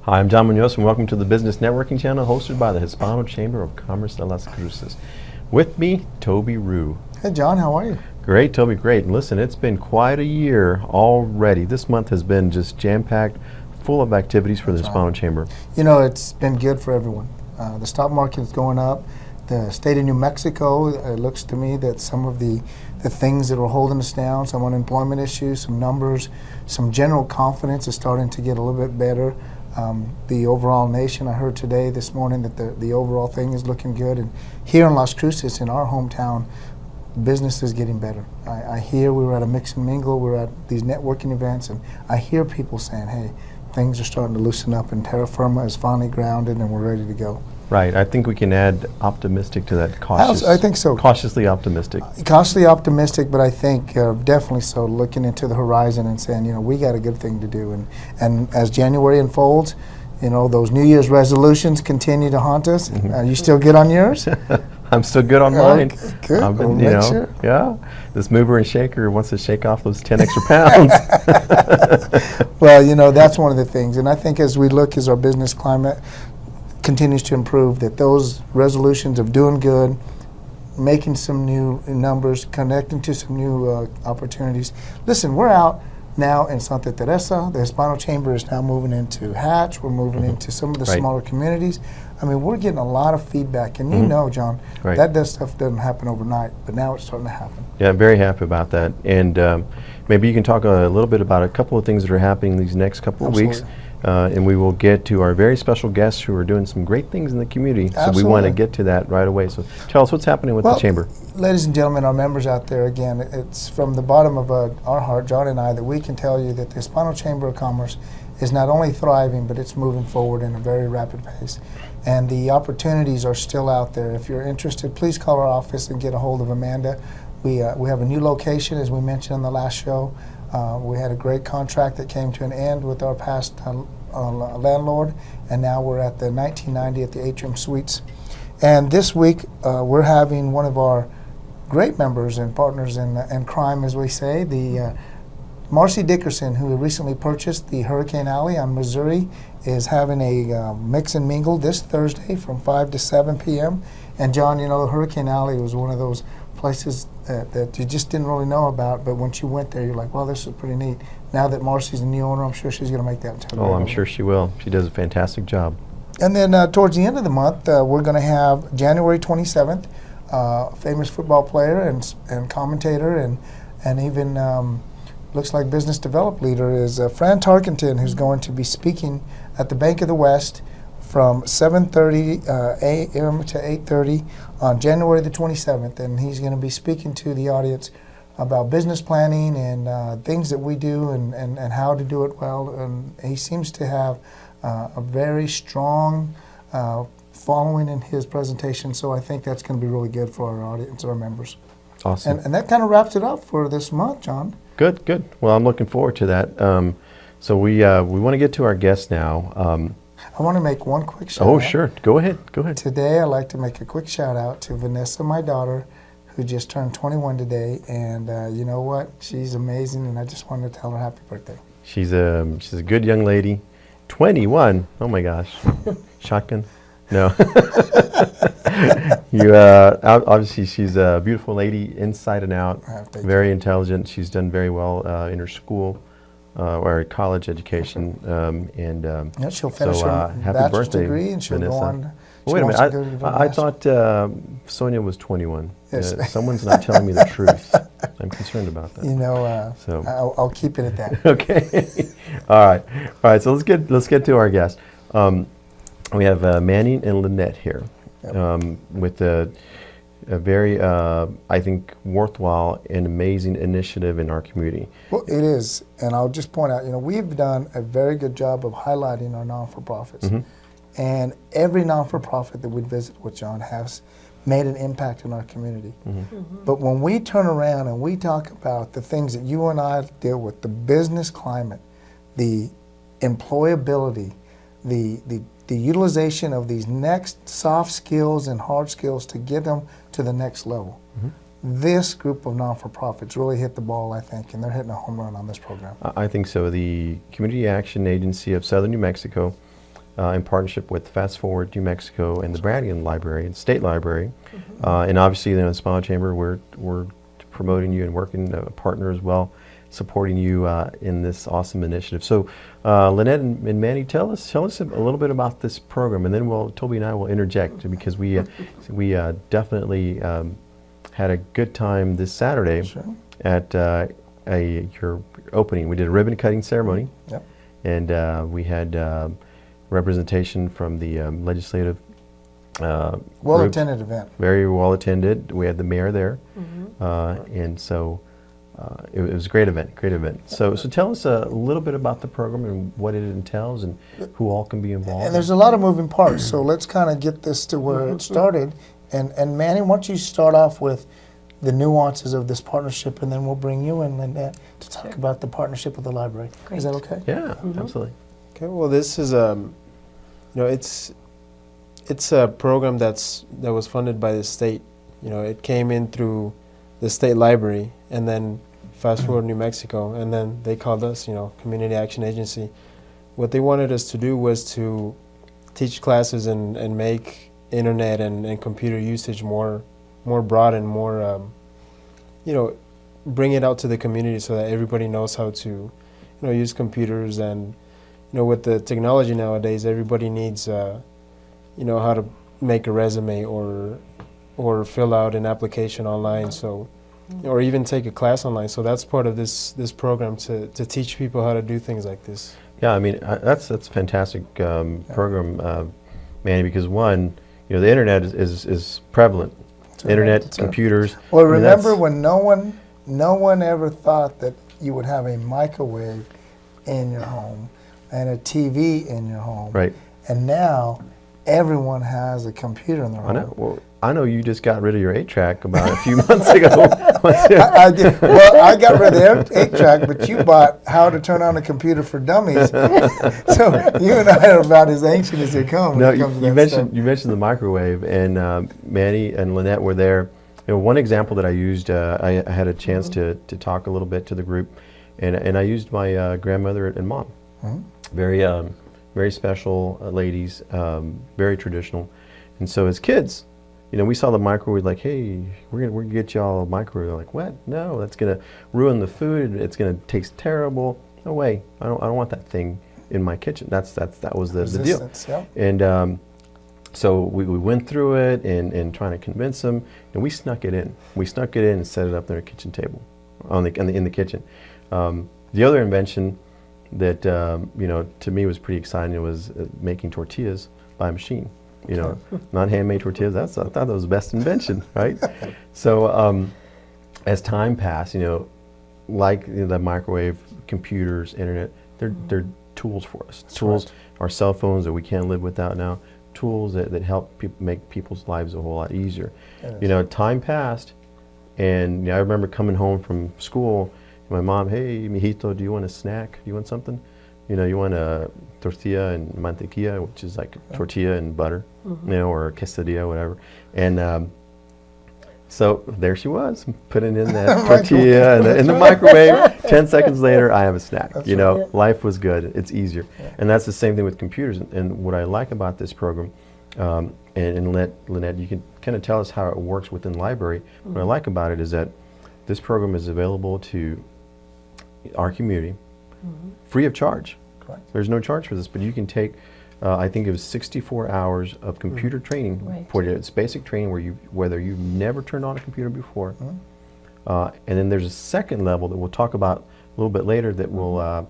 Hi, I'm John Munoz, and welcome to the Business Networking Channel hosted by the Hispano Chamber of Commerce de las Cruces. With me, Toby Rue. Hey John, how are you? Great, Toby, great. And listen, it's been quite a year already. This month has been just jam-packed, full of activities for the Hispano Chamber. You know, it's been good for everyone. The stock market is going up. The state of New Mexico, it looks to me that some of the things that were holding us down, some unemployment issues, some numbers, some general confidence is starting to get a little bit better. The overall nation, I heard this morning that the overall thing is looking good. And here in Las Cruces, in our hometown, business is getting better. I hear we were at a mix and mingle, we were at these networking events, and I hear people saying, hey, things are starting to loosen up and terra firma is finally grounded and we're ready to go. Right, I think we can add optimistic to that, cautious. I think so. Cautiously optimistic. Cautiously optimistic, but I think definitely so, looking into the horizon and saying, you know, we got a good thing to do. And as January unfolds, you know, those New Year's resolutions continue to haunt us. Are you still good on yours? I'm still good on mine. Good. I've been, We'll make sure. Yeah. This mover and shaker wants to shake off those 10 extra pounds. Well, you know, that's one of the things. And I think as we look, as our business climate continues to improve, that those resolutions of doing good, making some new numbers, connecting to some new opportunities. Listen, we're out now in Santa Teresa. The Hispano Chamber is now moving into Hatch. We're moving into some of the smaller communities. I mean, we're getting a lot of feedback. And you know, John, that stuff doesn't happen overnight, but now it's starting to happen. Yeah, I'm very happy about that. And maybe you can talk a little bit about a couple of things that are happening these next couple of weeks. And we will get to our very special guests who are doing some great things in the community. So we want to get to that right away. So tell us what's happening with the Chamber. Ladies and gentlemen, our members out there, again, it's from the bottom of our heart, John and I, that we can tell you that the Hispano Chamber of Commerce is not only thriving, but it's moving forward in a very rapid pace. And the opportunities are still out there. If you're interested, please call our office and get a hold of Amanda. We have a new location, as we mentioned in the last show. We had a great contract that came to an end with our past landlord, and now we're at the 1990 at the Atrium Suites. And this week, we're having one of our great members and partners in crime, as we say, the Marcy Dickerson, who recently purchased the Hurricane Alley on Missouri, is having a mix and mingle this Thursday from 5 to 7 p.m. And John, you know, the Hurricane Alley was one of those places that you just didn't really know about, but once you went there, you're like, well, this is pretty neat. Now that Marcy's the new owner, I'm sure she's going to make that into I'm sure she will. She does a fantastic job. And then towards the end of the month, we're going to have January 27th, famous football player and commentator and even looks like business development leader is Fran Tarkenton, who's going to be speaking at the Bank of the West from 7:30 a.m. to 8:30 on January the 27th, and he's going to be speaking to the audience about business planning and things that we do and how to do it well. And he seems to have a very strong following in his presentation, so I think that's going to be really good for our audience, our members. Awesome. And that kind of wraps it up for this month, John. Good, good. Well, I'm looking forward to that. So we want to get to our guests now. I want to make one quick shout out. Oh, sure. Go ahead. Go ahead. Today, I'd like to make a quick shout out to Vanessa, my daughter, who just turned 21 today. And you know what? She's amazing, and I just wanted to tell her happy birthday. She's a good young lady. 21. Oh, my gosh. Shotgun? No. Obviously, she's a beautiful lady inside and out, very intelligent. She's done very well in her school or college education. She'll finish her bachelor's degree and she'll go on. Wait a minute. I thought Sonia was 21. Yes. Someone's not telling me the truth. I'm concerned about that. You know, so I'll keep it at that. Okay. All right. So let's get to our guests. We have Manny and Lynette here with a very, I think, worthwhile and amazing initiative in our community. Well, it is. And I'll just point out, you know, we've done a very good job of highlighting our non-for-profits. And every non-for-profit that we visit with, John, has made an impact in our community. But when we turn around and we talk about the things that you and I deal with, the business climate, the employability, the utilization of these next soft skills and hard skills to get them to the next level. This group of non-for-profits really hit the ball, I think, and they're hitting a home run on this program. I think so. The Community Action Agency of Southern New Mexico in partnership with Fast Forward New Mexico and the Bradigan Library and State Library. And obviously, the Hispano Chamber, we're promoting you and working partner as well, supporting you in this awesome initiative. So, Lynette and Manny, tell us a little bit about this program, and then Toby and I will interject because we definitely had a good time this Saturday at your opening. We did a ribbon cutting ceremony, and we had representation from the legislative well-attended event. Very well attended. We had the mayor there, and so it was a great event. Great event. So tell us a little bit about the program and what it entails and who all can be involved. And there's a lot of moving parts. So let's kind of get this to where it started. And Manny, why don't you start off with the nuances of this partnership, and then we'll bring you in, Lynette, to talk about the partnership with the library. Great. Is that okay? Yeah, absolutely. Okay. Well, this is it's a program that was funded by the state. It came in through the state library, and then Fast Forward New Mexico, and then they called us, Community Action Agency. What they wanted us to do was to teach classes and make internet and computer usage more broad and more, bring it out to the community so that everybody knows how to, use computers. And with the technology nowadays, everybody needs, how to make a resume or fill out an application online. So, or even take a class online. So that's part of this program to teach people how to do things like this. Yeah, I mean that's a fantastic program, Manny, because one, the internet is prevalent. Internet, computers. Well, remember when no one ever thought that you would have a microwave in your home and a TV in your home. Right. And now everyone has a computer in their home. I know. Well, I know you just got rid of your 8-track about a few months ago. I did. Well, I got rid of the 8-track, but you bought How to Turn On a Computer for Dummies. So you and I are about as ancient as they come. No, you mentioned the microwave, and Manny and Lynette were there. One example that I used, I had a chance to talk a little bit to the group, and I used my grandmother and mom. Very special ladies, very traditional, and so as kids, we saw the microwave like, hey, we're gonna get y'all a microwave. They're like, what? No, that's gonna ruin the food. It's gonna taste terrible. No way. I don't want that thing in my kitchen. That was the deal. Yeah. And so we went through it and trying to convince them, and we snuck it in. We snuck it in and set it up on their kitchen table, in the kitchen. The other invention that to me was pretty exciting was making tortillas by machine. Not handmade tortillas. I thought that was the best invention, right? So as time passed, like the microwave, computers, internet, they're tools for us. Tools, our cell phones that we can't live without now. Tools that help make people's lives a whole lot easier. Time passed, and I remember coming home from school. My mom, hey, mijito, do you want a snack? Do you want something? You want a tortilla and mantequilla, which is like tortilla and butter, or quesadilla, whatever. And so there she was, putting in that tortilla in the microwave. 10 seconds later, I have a snack. Life was good. It's easier. And that's the same thing with computers. And what I like about this program, and Lynette, you can kind of tell us how it works within the library. What I like about it is that this program is available to our community free of charge. Correct. There's no charge for this, but you can take, I think it was 64 hours of computer training. Right. For you. It's basic training whether you've never turned on a computer before. And then there's a second level that we'll talk about a little bit later that will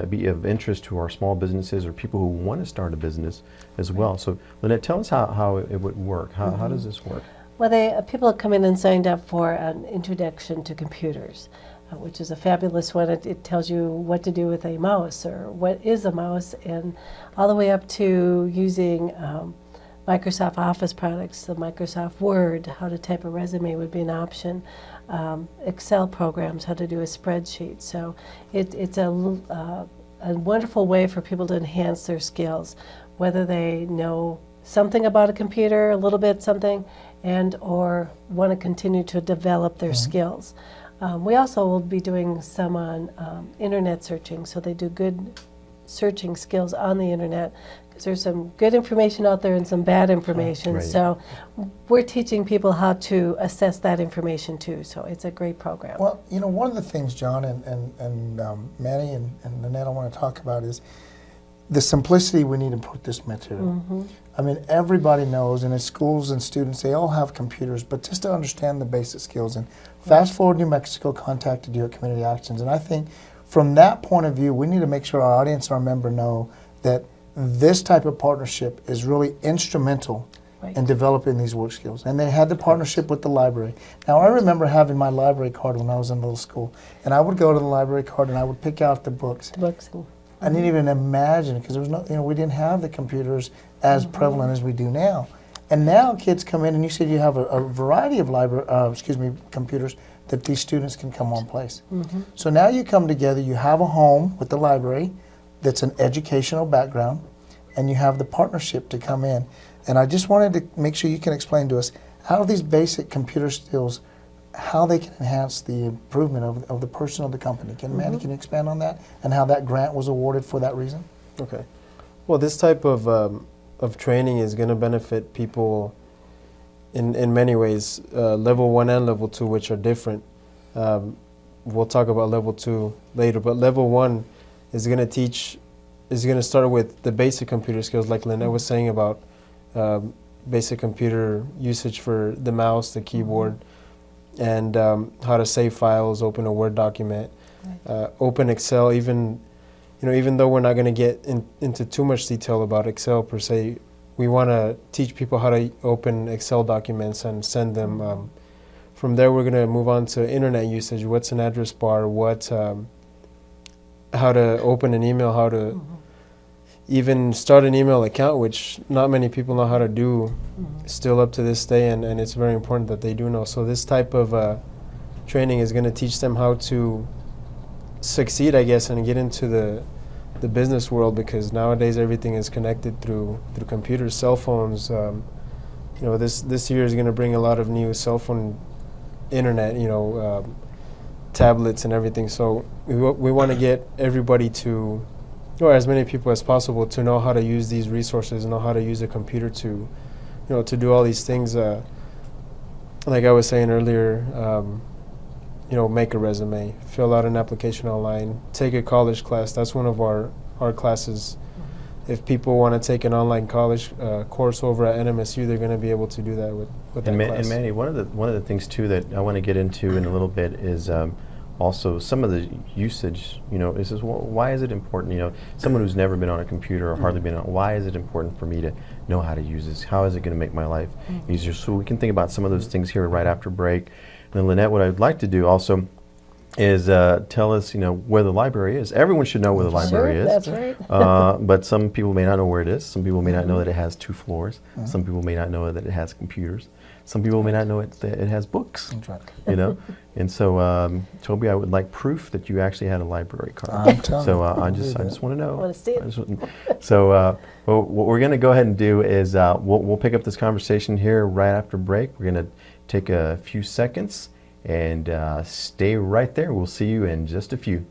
be of interest to our small businesses or people who want to start a business as well. So Lynette, tell us how it would work. How does this work? Well, people have come in and signed up for an introduction to computers, which is a fabulous one. It tells you what to do with a mouse or what is a mouse, and all the way up to using Microsoft Office products, the Microsoft Word, how to type a resume would be an option, Excel programs, how to do a spreadsheet. So it's a wonderful way for people to enhance their skills, whether they know something about a computer, a little bit something, and or want to continue to develop their skills. We also will be doing some on internet searching, so they do good searching skills on the internet, because there's some good information out there and some bad information. Right. So we're teaching people how to assess that information too. So it's a great program. Well, you know, one of the things, John and Manny and Lynette, I want to talk about is the simplicity we need to put this material. I mean, everybody knows, and in schools and students, they all have computers, but just to understand the basic skills. And Fast Forward New Mexico contacted you at Community Actions, and I think from that point of view, we need to make sure our audience and our member know that this type of partnership is really instrumental Right. in developing these work skills. And they had the partnership with the library. Now, I remember having my library card when I was in middle school, and I would go to the library card and I would pick out the books. The books. And, I didn't even imagine, because there was no, you know, we didn't have the computers as prevalent as we do now. And now kids come in, and you said you have a variety of computers that these students can come on place. So now you come together, you have a home with the library that's an educational background, and you have the partnership to come in. And I just wanted to make sure you can explain to us how these basic computer skills, how they can enhance the improvement of the person of the company. Manny, can you expand on that, and how that grant was awarded for that reason? Okay. Well, this type of training is going to benefit people in many ways, level 1 and level 2, which are different. We'll talk about level 2 later, but level 1 is going to start with the basic computer skills, like Lynette was saying about basic computer usage for the mouse, the keyboard, and how to save files, open a Word document, open Excel. Even though we're not going to get into too much detail about Excel per se, we want to teach people how to open Excel documents and send them. From there, we're going to move on to internet usage. What's an address bar? How to open an email? How to even start an email account, which not many people know how to do still up to this day, and it's very important that they do know. So this type of training is going to teach them how to succeed, I guess, and get into the business world, because nowadays everything is connected through computers, cell phones. This year is going to bring a lot of new cell phone internet, tablets and everything. So we want to get everybody to, or as many people as possible, to know how to use these resources, know how to use a computer to do all these things. Like I was saying earlier, make a resume, fill out an application online, take a college class. That's one of our classes. If people want to take an online college course over at NMSU, they're going to be able to do that with that class. And Manny, one of the things too that I want to get into in a little bit is also some of the usage. Is this, why is it important? Someone who's never been on a computer or hardly been on, why is it important for me to know how to use this? How is it going to make my life easier? So we can think about some of those things here right after break. And then Lynette, what I'd like to do also is tell us, where the library is. Everyone should know where the library is. That's right. But some people may not know where it is. Some people may not know that it has 2 floors. Some people may not know that it has computers. Some people may not know that it has books. That's right. And so, Toby, I would like proof that you actually had a library card. I'm telling So you. I just want to know. I want to see it. So what we're going to go ahead and do is we'll pick up this conversation here right after break. We're going to take a few seconds and stay right there. We'll see you in just a few.